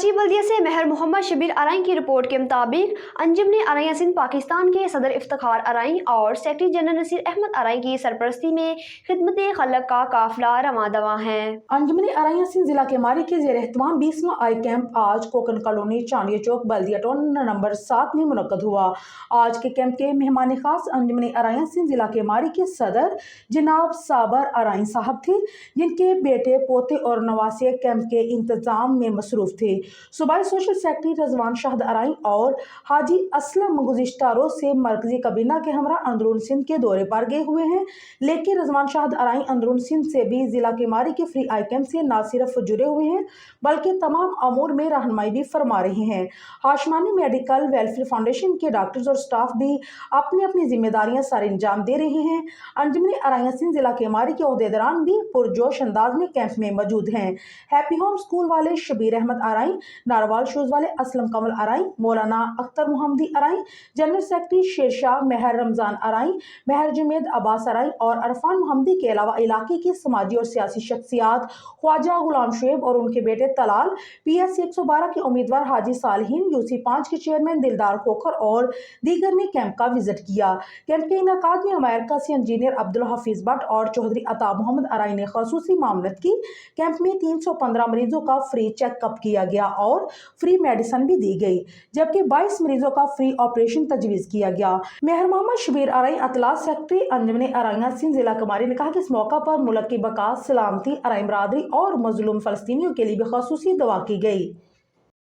कराची बल्दिया से महर मोहम्मद शबीर अराई की रिपोर्ट के मुताबिक अंजुमन अराइयाँ सिंध पाकिस्तान के सदर इफ्तिखार अराई और सेक्रेटरी जनरल नसीर अहमद अराई की सरपरस्ती में खिदमत खलक का काफिला रवां दवां है। अंजुमन अराइयाँ सिंध जिला के मारी के ज़ेर एहतमाम 20वां आई कैंप आज कोकन कॉलोनी चांडिया चौक बल्दिया टाउन नंबर 7 में मुनक्कद हुआ। आज के कैंप के मेहमान खास अंजुमन अराइयाँ सिंध जिला के मारी के सदर जनाब साबर अराई साहब थे, जिनके बेटे पोते और नवासे कैंप के इंतजाम में मसरूफ थे। सूबाई सोशल सेक्रेटरी रजवान शाहद अराई और हाजी असलम गुज़िश्ता रोज से मरकजी कबीना के हमरा अंदरून सिंध के दौरे पर गए हुए हैं, लेकिन रजवान शाहद अराई अंदरून सिंध से भी जिला के मारी के फ्री आई कैंप से न सिर्फ जुड़े हुए हैं बल्कि तमाम अमूर में रहनुमाई भी फरमा रहे हैं। हाशमानी मेडिकल वेलफेयर फाउंडेशन के डॉक्टर्स और स्टाफ भी अपनी अपनी जिम्मेदारियां सर अंजाम दे रहे हैं। अंजुमन अराइयाँ सिंध जिला के मारी के ओहदेदारान भी पुरजोश अंदाज में कैंप में मौजूद हैं। हैप्पी होम स्कूल वाले शबीर अहमद अराई, नारवाल शूज वाले असलम कमल अराई, मौलाना अख्तर मोहम्मदी अराई, जनरल सेक्रेटरी शेरशाह महर रमजान अराई, महर जुमेद अब्बास अराई और अरफान मोहम्मदी के अलावा इलाके की समाजी और सियासी शख्सियात ख्वाजा गुलाम शुएब और उनके बेटे तलाल, PS 112 के उम्मीदवार हाजी सालिहीन, UC5 के चेयरमैन दिलदार खोखर और दीगर ने कैंप का विजिट किया। कैंप के इनेकाद में अमेरिका से इंजीनियर अब्दुल हफीज भट्ट और चौधरी अता मोहम्मद अराई ने खसूसी मामलत की। कैंप में 315 मरीजों का फ्री चेकअप किया गया और फ्री मेडिसिन भी दी गई, जबकि 22 मरीजों का फ्री ऑपरेशन तजवीज़ किया गया। महर मोहम्मद शबीर अराई अतला सेक्रेटरी अंजुमन अराइयाँ सिंध जिला कमारी ने कहा कि इस मौका पर मुल्क की बका, सलामती, अराई बरादरी और मजलूम फलस्तीनियों के लिए भी खसूसी दुआ की गई।